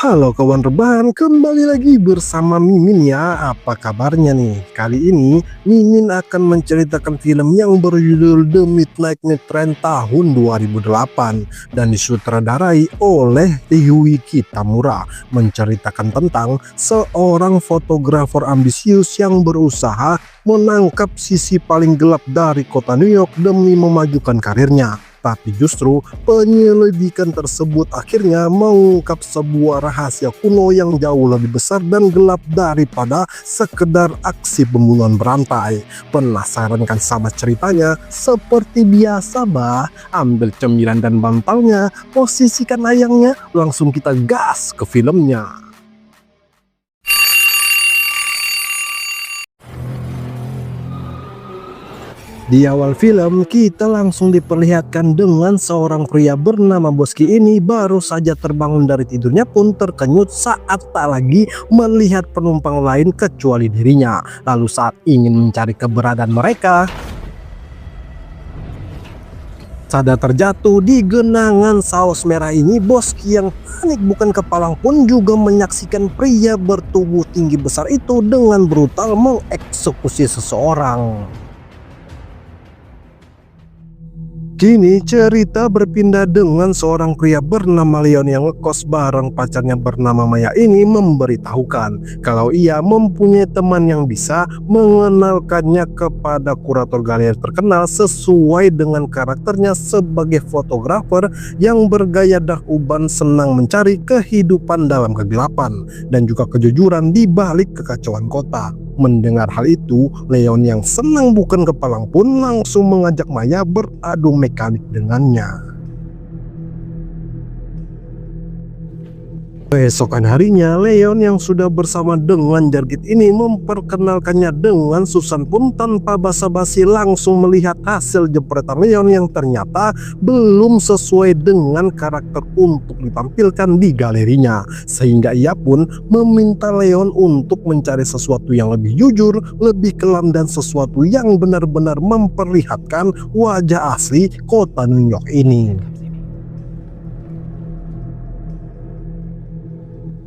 Halo kawan rebahan, kembali lagi bersama Mimin ya. Apa kabarnya nih? Kali ini Mimin akan menceritakan film yang berjudul The Midnight Trend tahun 2008 dan disutradarai oleh Ryuichi Tamura, menceritakan tentang seorang fotografer ambisius yang berusaha menangkap sisi paling gelap dari kota New York demi memajukan karirnya. Tapi justru penyelidikan tersebut akhirnya mengungkap sebuah rahasia kuno yang jauh lebih besar dan gelap daripada sekedar aksi pembunuhan berantai. Penasaran kan sama ceritanya? Seperti biasa bah, ambil cemilan dan bantalnya, posisikan layangnya, langsung kita gas ke filmnya. Di awal film, kita langsung diperlihatkan dengan seorang pria bernama Boski ini baru saja terbangun dari tidurnya pun terkenyut saat tak lagi melihat penumpang lain kecuali dirinya. Lalu saat ingin mencari keberadaan mereka, sadar terjatuh di genangan saus merah ini. Boski yang panik bukan kepalang pun juga menyaksikan pria bertubuh tinggi besar itu dengan brutal mengeksekusi seseorang. Kini cerita berpindah dengan seorang pria bernama Leon yang ngekos bareng pacarnya bernama Maya ini memberitahukan kalau ia mempunyai teman yang bisa mengenalkannya kepada kurator galeri terkenal sesuai dengan karakternya sebagai fotografer yang bergaya dark urban, senang mencari kehidupan dalam kegelapan dan juga kejujuran di balik kekacauan kota. Mendengar hal itu, Leon yang senang bukan kepalang pun langsung mengajak Maya beradu mekanik dengannya. Keesokan harinya, Leon yang sudah bersama dengan Jargit ini memperkenalkannya dengan Susan pun tanpa basa-basi langsung melihat hasil jepretan Leon yang ternyata belum sesuai dengan karakter untuk ditampilkan di galerinya. Sehingga ia pun meminta Leon untuk mencari sesuatu yang lebih jujur, lebih kelam dan sesuatu yang benar-benar memperlihatkan wajah asli kota New York ini.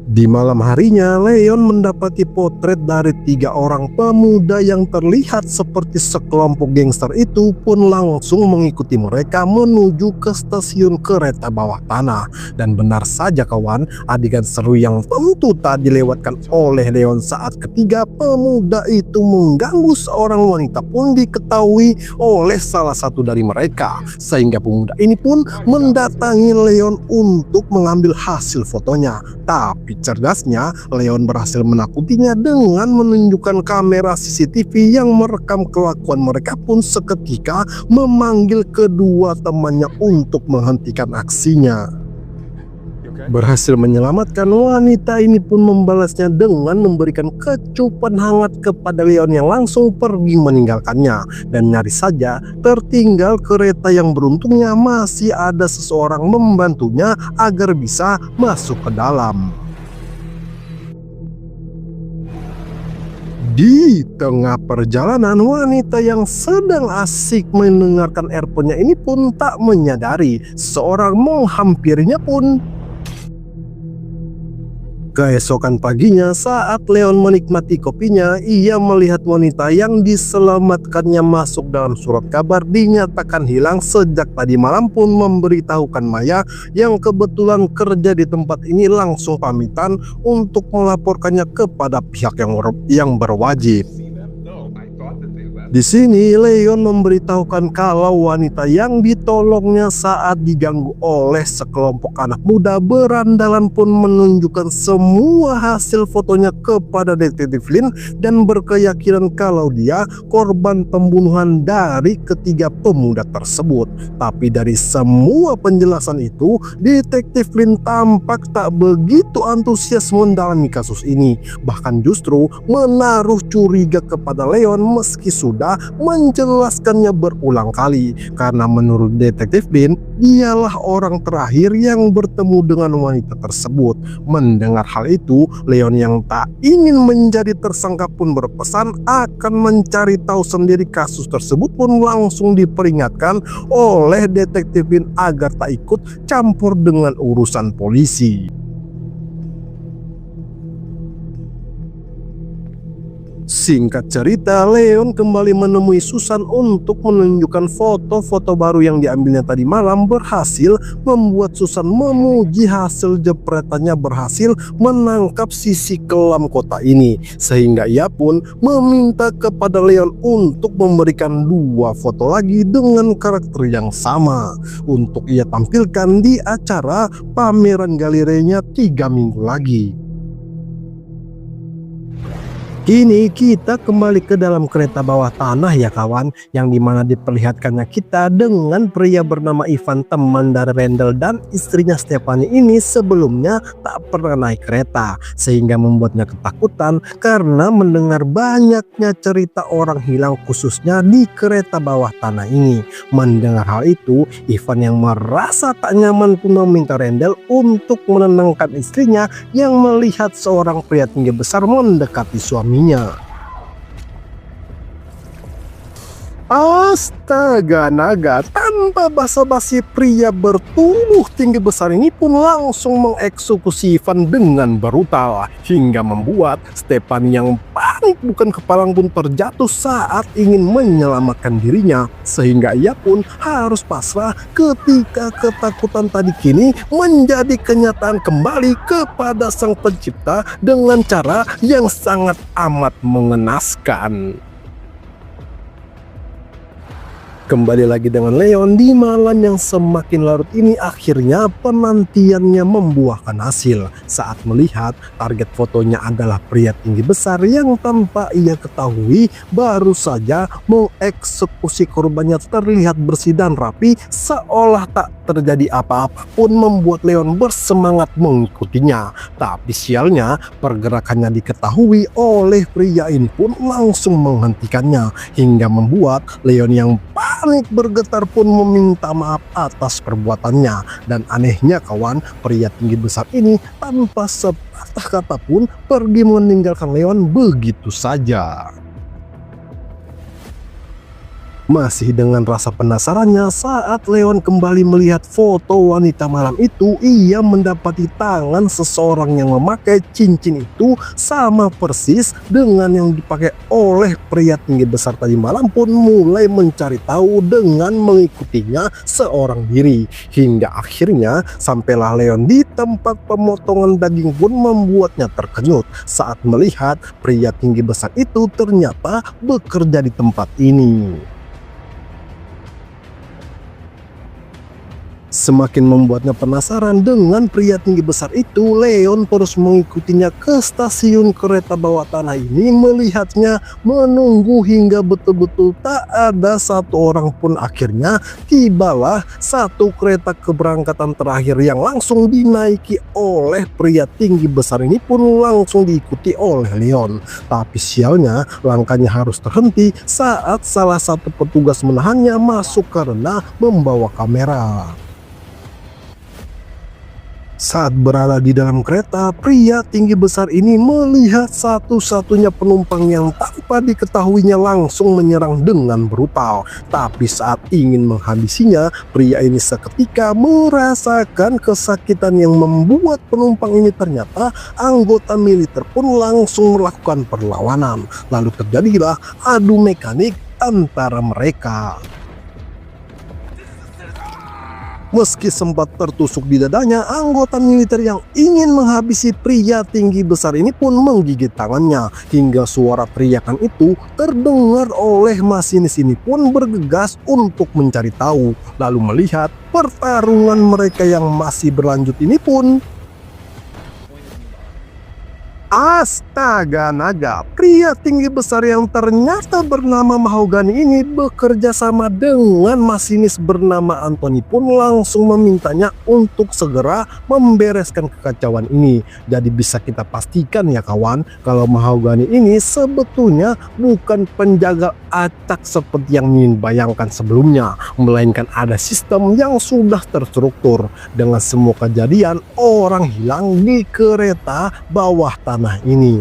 Di malam harinya, Leon mendapati potret dari 3 orang pemuda yang terlihat seperti sekelompok gangster itu pun langsung mengikuti mereka menuju ke stasiun kereta bawah tanah. Dan benar saja kawan, adegan seru yang tentu tak dilewatkan oleh Leon saat ketiga pemuda itu mengganggu seorang wanita pun diketahui oleh salah satu dari mereka. Sehingga pemuda ini pun mendatangi Leon untuk mengambil hasil fotonya. Tapi cerdasnya, Leon berhasil menakutinya dengan menunjukkan kamera CCTV yang merekam kelakuan mereka pun seketika memanggil kedua temannya untuk menghentikan aksinya. Berhasil menyelamatkan wanita ini pun membalasnya dengan memberikan kecupan hangat kepada Leon yang langsung pergi meninggalkannya. Dan nyaris saja tertinggal kereta yang beruntungnya masih ada seseorang membantunya agar bisa masuk ke dalam. Di tengah perjalanan, wanita yang sedang asik mendengarkan earphone-nya ini pun tak menyadari seorang menghampirinya pun. Keesokan paginya saat Leon menikmati kopinya, ia melihat wanita yang diselamatkannya masuk dalam surat kabar dinyatakan hilang sejak tadi malam pun memberitahukan Maya yang kebetulan kerja di tempat ini langsung pamitan untuk melaporkannya kepada pihak yang berwajib. Di sini Leon memberitahukan kalau wanita yang ditolongnya saat diganggu oleh sekelompok anak muda berandalan pun menunjukkan semua hasil fotonya kepada detektif Lin dan berkeyakinan kalau dia korban pembunuhan dari ketiga pemuda tersebut. Tapi dari semua penjelasan itu, detektif Lin tampak tak begitu antusias mendalami kasus ini, bahkan justru menaruh curiga kepada Leon meski sudah menjelaskannya berulang kali, karena menurut detektif Lin, dialah orang terakhir yang bertemu dengan wanita tersebut. Mendengar hal itu, Leon yang tak ingin menjadi tersangka pun berpesan akan mencari tahu sendiri kasus tersebut pun langsung diperingatkan oleh detektif Lin agar tak ikut campur dengan urusan polisi. Singkat cerita, Leon kembali menemui Susan untuk menunjukkan foto-foto baru yang diambilnya tadi malam berhasil membuat Susan memuji hasil jepretannya berhasil menangkap sisi kelam kota ini. Sehingga ia pun meminta kepada Leon untuk memberikan 2 foto lagi dengan karakter yang sama untuk ia tampilkan di acara pameran galerenya 3 minggu lagi. Kini kita kembali ke dalam kereta bawah tanah ya kawan, yang dimana diperlihatkannya kita dengan pria bernama Ivan, teman dari Randall dan istrinya Stephanie ini sebelumnya tak pernah naik kereta, sehingga membuatnya ketakutan karena mendengar banyaknya cerita orang hilang khususnya di kereta bawah tanah ini. Mendengar hal itu, Ivan yang merasa tak nyaman pun meminta Randall untuk menenangkan istrinya yang melihat seorang pria tinggi besar mendekati suami. Astaga naga, tanpa basa-basi pria bertubuh tinggi besar ini pun langsung mengeksekusi Ivan dengan brutal, hingga membuat Stephanie yang panik bukan kepalang pun terjatuh saat ingin menyelamatkan dirinya, sehingga ia pun harus pasrah ketika ketakutan tadi kini menjadi kenyataan kembali kepada sang pencipta dengan cara yang sangat amat mengenaskan. Kembali lagi dengan Leon di malam yang semakin larut ini, akhirnya penantiannya membuahkan hasil saat melihat target fotonya adalah pria tinggi besar yang tanpa ia ketahui baru saja mengeksekusi korbannya terlihat bersih dan rapi seolah tak terjadi apa-apa pun membuat Leon bersemangat mengikutinya. Tapi sialnya pergerakannya diketahui oleh pria ini pun langsung menghentikannya hingga membuat Leon yang panik bergetar pun meminta maaf atas perbuatannya. Dan anehnya kawan, pria tinggi besar ini tanpa sepatah kata pun pergi meninggalkan Leon begitu saja. Masih dengan rasa penasarannya saat Leon kembali melihat foto wanita malam itu, ia mendapati tangan seseorang yang memakai cincin itu sama persis dengan yang dipakai oleh pria tinggi besar tadi malam pun mulai mencari tahu dengan mengikutinya seorang diri. Hingga akhirnya sampailah Leon di tempat pemotongan daging pun membuatnya terkejut saat melihat pria tinggi besar itu ternyata bekerja di tempat ini. Semakin membuatnya penasaran dengan pria tinggi besar itu, Leon terus mengikutinya ke stasiun kereta bawah tanah ini, melihatnya menunggu hingga betul-betul tak ada satu orang pun. Akhirnya tibalah satu kereta keberangkatan terakhir yang langsung dinaiki oleh pria tinggi besar ini pun langsung diikuti oleh Leon. Tapi sialnya langkahnya harus terhenti saat salah satu petugas menahannya masuk karena membawa kamera. Saat berada di dalam kereta, pria tinggi besar ini melihat satu-satunya penumpang yang tanpa diketahuinya langsung menyerang dengan brutal. Tapi saat ingin menghabisinya, pria ini seketika merasakan kesakitan yang membuat penumpang ini ternyata anggota militer pun langsung melakukan perlawanan. Lalu terjadilah adu mekanik antara mereka. Meski sempat tertusuk di dadanya, anggota militer yang ingin menghabisi pria tinggi besar ini pun menggigit tangannya, hingga suara teriakan itu terdengar oleh masinis ini pun bergegas untuk mencari tahu. Lalu melihat pertarungan mereka yang masih berlanjut ini pun, astaga naga, pria tinggi besar yang ternyata bernama Mahogany ini bekerja sama dengan masinis bernama Anthony pun langsung memintanya untuk segera membereskan kekacauan ini. Jadi bisa kita pastikan ya kawan, kalau Mahogany ini sebetulnya bukan penjaga acak seperti yang Min bayangkan sebelumnya, melainkan ada sistem yang sudah terstruktur dengan semua kejadian orang hilang di kereta bawah tanah ini.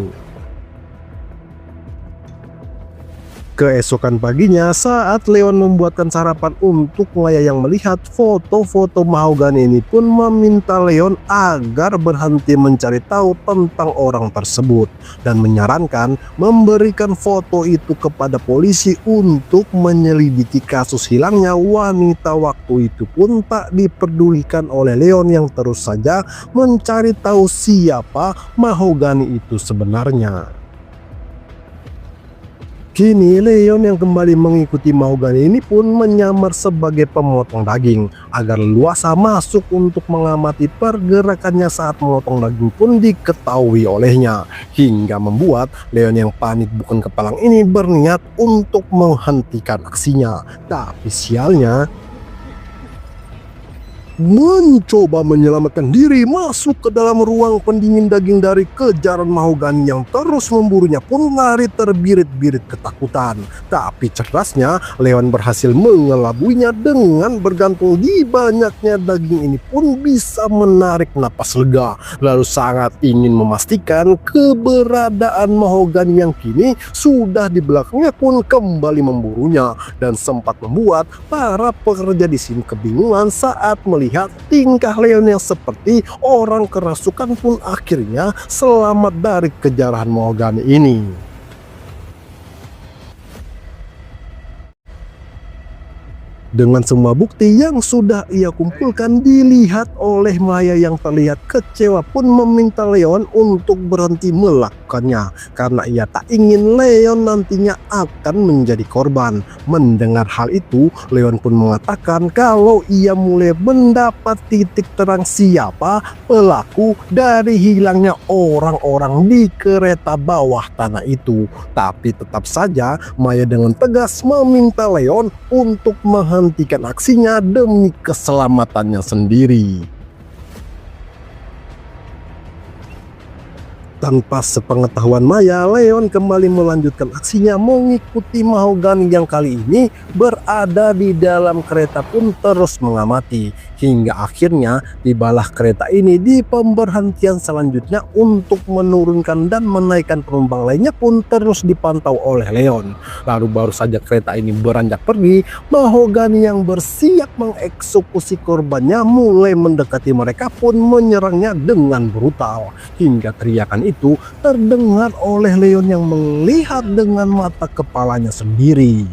Keesokan paginya saat Leon membuatkan sarapan untuk Maya yang melihat foto-foto mahogani ini pun meminta Leon agar berhenti mencari tahu tentang orang tersebut dan menyarankan memberikan foto itu kepada polisi untuk menyelidiki kasus hilangnya wanita. Waktu itu pun tak diperdulikan oleh Leon yang terus saja mencari tahu siapa mahogani itu sebenarnya. Kini Leon yang kembali mengikuti mahogani ini pun menyamar sebagai pemotong daging agar leluasa masuk untuk mengamati pergerakannya saat memotong daging pun diketahui olehnya, hingga membuat Leon yang panik bukan kepalang ini berniat untuk menghentikan aksinya. Tapi sialnya, mencoba menyelamatkan diri masuk ke dalam ruang pendingin daging dari kejaran mahogani yang terus memburunya pun lari terbirit-birit ketakutan. Tapi cerdasnya Leon berhasil mengelabuinya dengan bergantung di banyaknya daging ini pun bisa menarik napas lega, lalu sangat ingin memastikan keberadaan mahogani yang kini sudah di belakangnya pun kembali memburunya, dan sempat membuat para pekerja di sini kebingungan saat melihat tingkah Leon yang seperti orang kerasukan pun akhirnya selamat dari kejarahan mahogani ini. Dengan semua bukti yang sudah ia kumpulkan dilihat oleh Maya yang terlihat kecewa pun meminta Leon untuk berhenti melakukannya karena ia tak ingin Leon nantinya akan menjadi korban. Mendengar hal itu, Leon pun mengatakan kalau ia mulai mendapat titik terang siapa pelaku dari hilangnya orang-orang di kereta bawah tanah itu. Tapi tetap saja Maya dengan tegas meminta Leon untuk menghentikan aksinya demi keselamatannya sendiri. Tanpa sepengetahuan Maya, Leon kembali melanjutkan aksinya mengikuti mahogani yang kali ini berada di dalam kereta pun terus mengamati, hingga akhirnya tibalah kereta ini di pemberhentian selanjutnya untuk menurunkan dan menaikkan penumpang lainnya pun terus dipantau oleh Leon. Lalu baru saja kereta ini beranjak pergi, mahogani yang bersiap mengeksekusi korbannya mulai mendekati mereka pun menyerangnya dengan brutal, hingga teriakan itu terdengar oleh Leon yang melihat dengan mata kepalanya sendiri.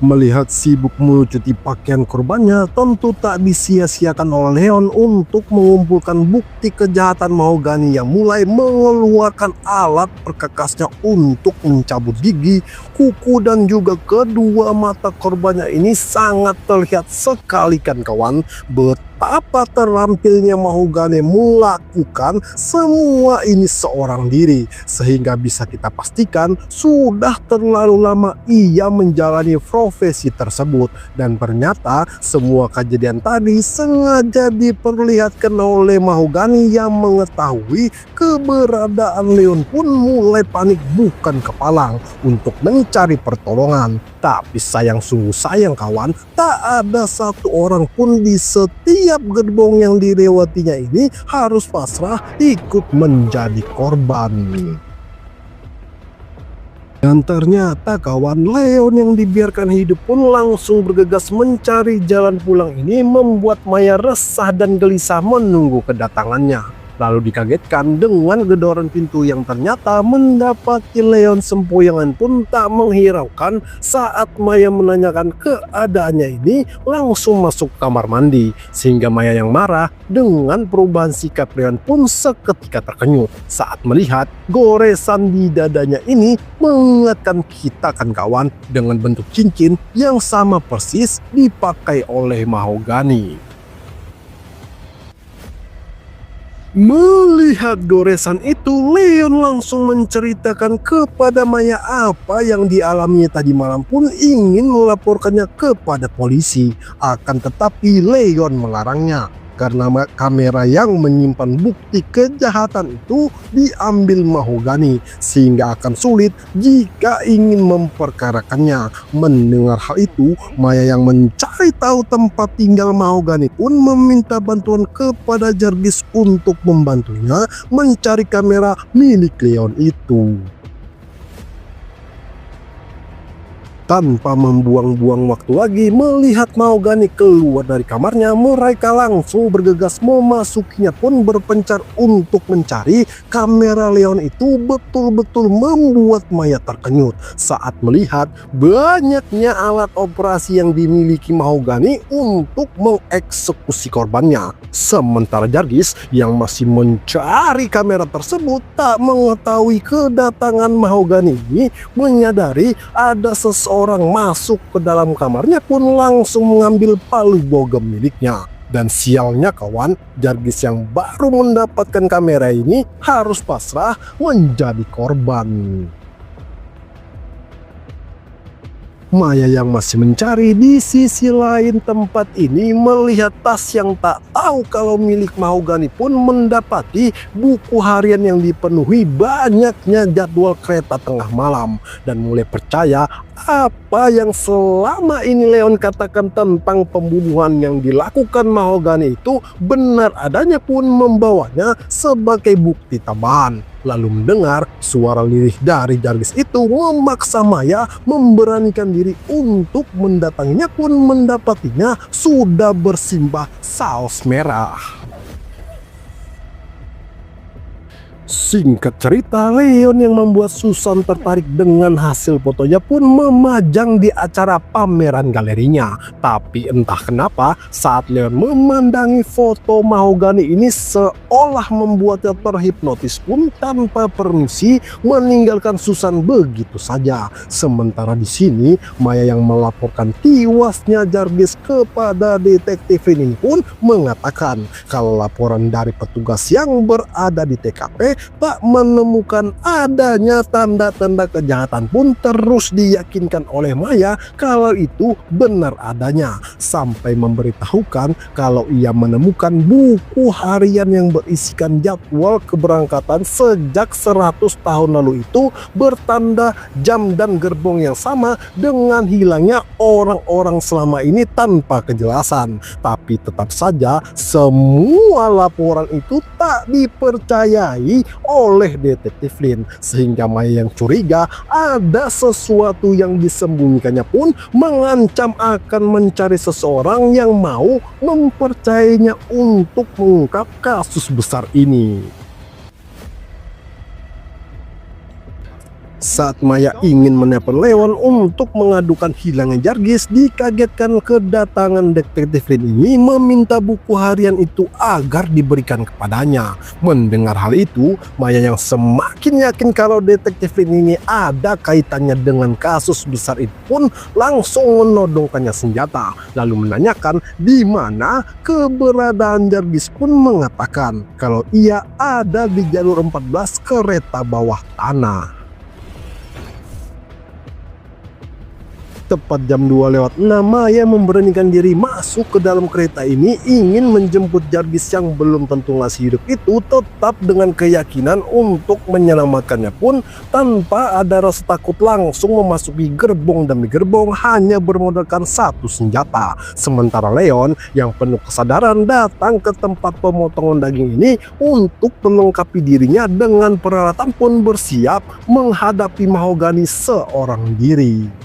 Melihat sibuk melucuti pakaian korbannya, tentu tak disia-siakan oleh Leon untuk mengumpulkan bukti kejahatan mahogani yang mulai mengeluarkan alat perkakasnya untuk mencabut gigi, kuku, dan juga kedua mata korbannya ini sangat terlihat sekali kan kawan betapa terampilnya mahogani melakukan semua ini seorang diri, sehingga bisa kita pastikan sudah terlalu lama ia menjalani profesi tersebut, dan ternyata semua kejadian tadi sengaja diperlihatkan oleh mahogani yang mengetahui keberadaan Leon pun mulai panik bukan kepalang untuk mencari pertolongan. Tapi sayang sungguh sayang kawan, tak ada satu orang pun di setiap gerbong yang dilewatinya ini harus pasrah ikut menjadi korban. Dan ternyata kawan, Leon yang dibiarkan hidup pun langsung bergegas mencari jalan pulang ini membuat Maya resah dan gelisah menunggu kedatangannya. Lalu dikagetkan dengan gedoran pintu yang ternyata mendapati Leon sempoyangan pun tak menghiraukan saat Maya menanyakan keadaannya ini langsung masuk kamar mandi, sehingga Maya yang marah dengan perubahan sikap Leon pun seketika terkenyut saat melihat goresan di dadanya ini mengingatkan kita kan kawan dengan bentuk cincin yang sama persis dipakai oleh mahogani. Melihat goresan itu, Leon langsung menceritakan kepada Maya apa yang dialaminya tadi malam pun ingin melaporkannya kepada polisi. Akan tetapi Leon melarangnya karena kamera yang menyimpan bukti kejahatan itu diambil mahogani, sehingga akan sulit jika ingin memperkarakannya. Mendengar hal itu, Maya yang mencari tahu tempat tinggal mahogani pun meminta bantuan kepada Jarvis untuk membantunya mencari kamera milik Leon itu. Tanpa membuang-buang waktu lagi melihat Mahogany keluar dari kamarnya, mereka langsung bergegas memasukinya pun berpencar untuk mencari. Kamera Leon itu betul-betul membuat Maya terkenyut saat melihat banyaknya alat operasi yang dimiliki Mahogany untuk mengeksekusi korbannya. Sementara Jargis yang masih mencari kamera tersebut tak mengetahui kedatangan Mahogany ini, menyadari ada seseorang masuk ke dalam kamarnya pun langsung mengambil palu bogem miliknya. Dan sialnya kawan, Jargis yang baru mendapatkan kamera ini harus pasrah menjadi korban. Maya yang masih mencari di sisi lain tempat ini melihat tas yang tak tahu kalau milik Mahogany pun mendapati buku harian yang dipenuhi banyaknya jadwal kereta tengah malam, dan mulai percaya apa yang selama ini Leon katakan tentang pembunuhan yang dilakukan Mahogany itu benar adanya, pun membawanya sebagai bukti tambahan. Lalu mendengar suara lirih dari Jargis itu memaksa Maya memberanikan diri untuk mendatanginya, pun mendapatinya sudah bersimbah saus merah. Singkat cerita, Leon yang membuat Susan tertarik dengan hasil fotonya pun memajang di acara pameran galerinya. Tapi entah kenapa saat Leon memandangi foto Mahogany ini seolah membuatnya terhipnotis, pun tanpa permisi meninggalkan Susan begitu saja. Sementara di sini Maya yang melaporkan tiwasnya Jargis kepada detektif ini pun mengatakan kalau laporan dari petugas yang berada di TKP tak menemukan adanya tanda-tanda kejahatan, pun terus diyakinkan oleh Maya kalau itu benar adanya, sampai memberitahukan kalau ia menemukan buku harian yang berisikan jadwal keberangkatan sejak 100 tahun lalu itu bertanda jam dan gerbong yang sama dengan hilangnya orang-orang selama ini tanpa kejelasan. Tapi tetap saja semua laporan itu tak dipercayai oleh detektif Flynn, sehingga Maya yang curiga ada sesuatu yang disembunyikannya pun mengancam akan mencari seseorang yang mau mempercayainya untuk mengungkap kasus besar ini. Saat Maya ingin menelpon Leon untuk mengadukan hilangnya Jargis, dikagetkan kedatangan detektif Flynn ini meminta buku harian itu agar diberikan kepadanya. Mendengar hal itu, Maya yang semakin yakin kalau detektif Flynn ini ada kaitannya dengan kasus besar itu pun langsung menodongkannya senjata, lalu menanyakan di mana keberadaan Jargis, pun mengatakan kalau ia ada di jalur 14 kereta bawah tanah. Tepat jam 2:06, Maya memberanikan diri masuk ke dalam kereta ini ingin menjemput Jargis yang belum tentu masih hidup itu, tetap dengan keyakinan untuk menyelamatkannya, pun tanpa ada rasa takut langsung memasuki gerbong demi gerbong hanya bermodalkan satu senjata. Sementara Leon yang penuh kesadaran datang ke tempat pemotongan daging ini untuk melengkapi dirinya dengan peralatan, pun bersiap menghadapi Mahogany seorang diri.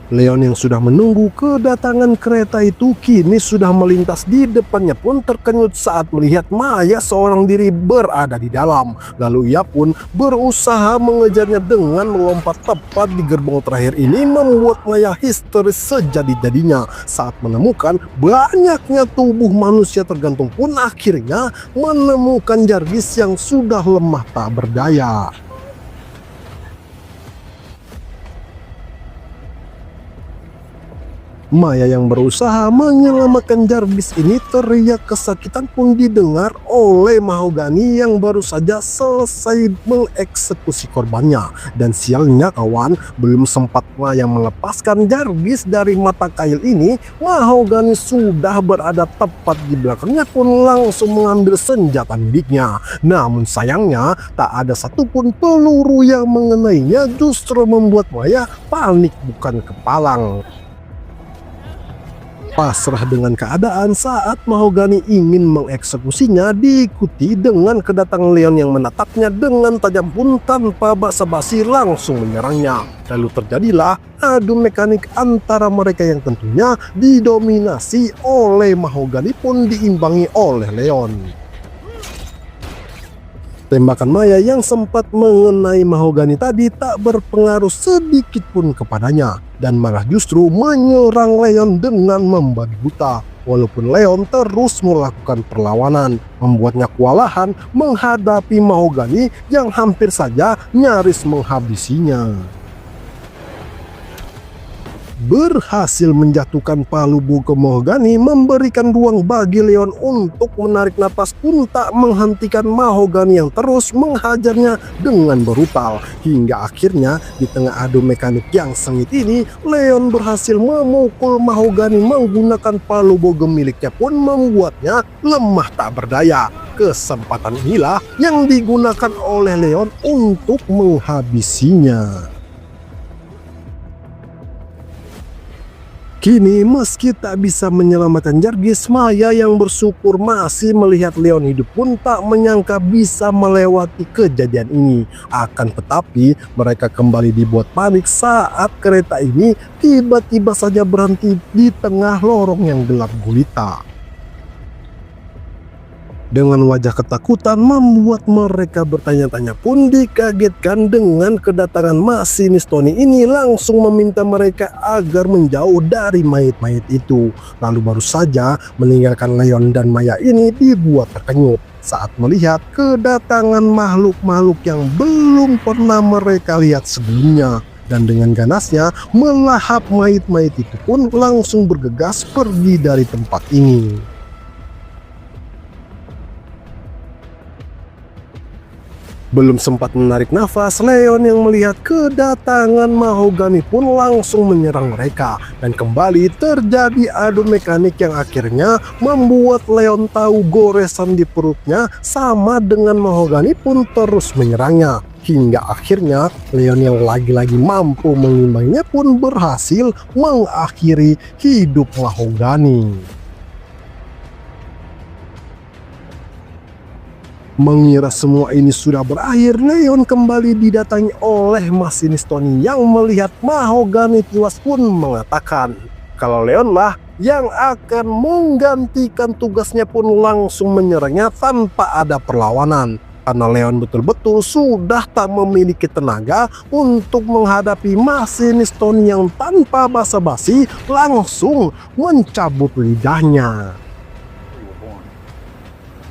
Leon yang sudah menunggu kedatangan kereta itu kini sudah melintas di depannya, pun terkejut saat melihat Maya seorang diri berada di dalam. Lalu ia pun berusaha mengejarnya dengan melompat tepat di gerbong terakhir ini, membuat Maya histeris sejadi-jadinya saat menemukan banyaknya tubuh manusia tergantung, pun akhirnya menemukan Jargis yang sudah lemah tak berdaya. Maya yang berusaha menyelamatkan Jargis ini teriak kesakitan pun didengar oleh Mahogany yang baru saja selesai mengeksekusi korbannya. Dan sialnya kawan, belum sempat Maya melepaskan Jargis dari mata kail ini, Mahogany sudah berada tepat di belakangnya, pun langsung mengambil senjata miliknya. Namun sayangnya tak ada satupun peluru yang mengenainya, justru membuat Maya panik bukan kepalang. Pasrah dengan keadaan saat Mahogany ingin mengeksekusinya, diikuti dengan kedatangan Leon yang menatapnya dengan tajam pun tanpa basa-basi langsung menyerangnya. Lalu terjadilah adu mekanik antara mereka yang tentunya didominasi oleh Mahogany pun diimbangi oleh Leon. Tembakan Maya yang sempat mengenai Mahogany tadi tak berpengaruh sedikit pun kepadanya, dan malah justru menyerang Leon dengan membabi buta. Walaupun Leon terus melakukan perlawanan, membuatnya kewalahan menghadapi Mahogany yang hampir saja nyaris menghabisinya. Berhasil menjatuhkan palu buku Mahogany memberikan ruang bagi Leon untuk menarik napas pun tak menghentikan Mahogany yang terus menghajarnya dengan brutal. Hingga akhirnya di tengah adu mekanik yang sengit ini, Leon berhasil memukul Mahogany menggunakan palu bogem miliknya pun membuatnya lemah tak berdaya. Kesempatan inilah yang digunakan oleh Leon untuk menghabisinya. Kini meski tak bisa menyelamatkan Jargis, Maya yang bersyukur masih melihat Leon hidup pun tak menyangka bisa melewati kejadian ini. Akan tetapi mereka kembali dibuat panik saat kereta ini tiba-tiba saja berhenti di tengah lorong yang gelap gulita. Dengan wajah ketakutan membuat mereka bertanya-tanya pun dikagetkan dengan kedatangan masinis Tony ini langsung meminta mereka agar menjauh dari mayat-mayat itu. Lalu baru saja meninggalkan Leon dan Maya ini dibuat terkenyut saat melihat kedatangan makhluk-makhluk yang belum pernah mereka lihat sebelumnya. Dan dengan ganasnya melahap mayat-mayat itu pun langsung bergegas pergi dari tempat ini. Belum sempat menarik nafas, Leon yang melihat kedatangan Mahogany pun langsung menyerang mereka. Dan kembali terjadi adu mekanik yang akhirnya membuat Leon tahu goresan di perutnya sama dengan Mahogany pun terus menyerangnya. Hingga akhirnya Leon yang lagi-lagi mampu mengimbanginya pun berhasil mengakhiri hidup Mahogany. Mengira semua ini sudah berakhir, Leon kembali didatangi oleh masinis Tony yang melihat Mahogany tewas pun mengatakan kalau Leon lah yang akan menggantikan tugasnya pun langsung menyerangnya tanpa ada perlawanan. Karena Leon betul-betul sudah tak memiliki tenaga untuk menghadapi masinis Tony yang tanpa basa-basi langsung mencabut lidahnya.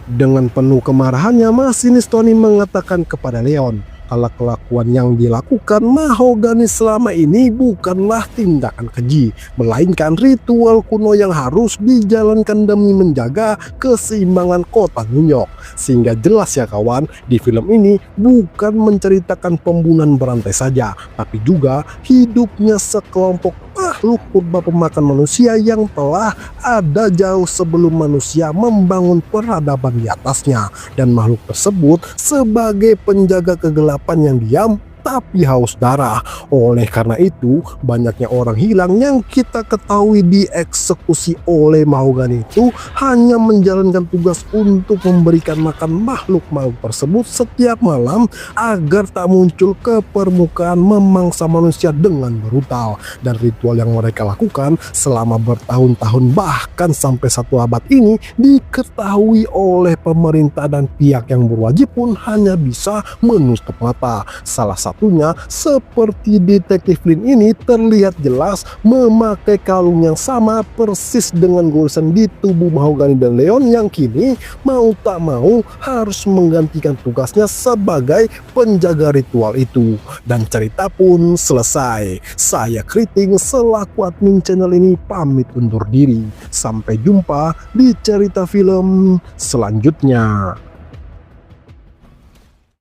Dengan penuh kemarahannya, masinis Tony mengatakan kepada Leon kalau kelakuan yang dilakukan Mahogany selama ini bukanlah tindakan keji, melainkan ritual kuno yang harus dijalankan demi menjaga keseimbangan kota New York. Sehingga jelas ya kawan, di film ini bukan menceritakan pembunuhan berantai saja, tapi juga hidupnya sekelompok makhluk purba pemakan manusia yang telah ada jauh sebelum manusia membangun peradaban di atasnya. Dan makhluk tersebut sebagai penjaga kegelapan yang diam tapi haus darah. Oleh karena itu, banyaknya orang hilang yang kita ketahui dieksekusi oleh Mahogany itu hanya menjalankan tugas untuk memberikan makan makhluk-makhluk tersebut setiap malam agar tak muncul ke permukaan memangsa manusia dengan brutal. Dan ritual yang mereka lakukan selama bertahun-tahun bahkan sampai 1 abad ini diketahui oleh pemerintah dan pihak yang berwajib pun hanya bisa menutup mata. Salah satunya seperti detektif Flynn ini terlihat jelas memakai kalung yang sama persis dengan goresan di tubuh Mahogany dan Leon yang kini mau tak mau harus menggantikan tugasnya sebagai penjaga ritual itu. Dan cerita pun selesai. Saya Kriting selaku admin channel ini pamit undur diri. Sampai jumpa di cerita film selanjutnya.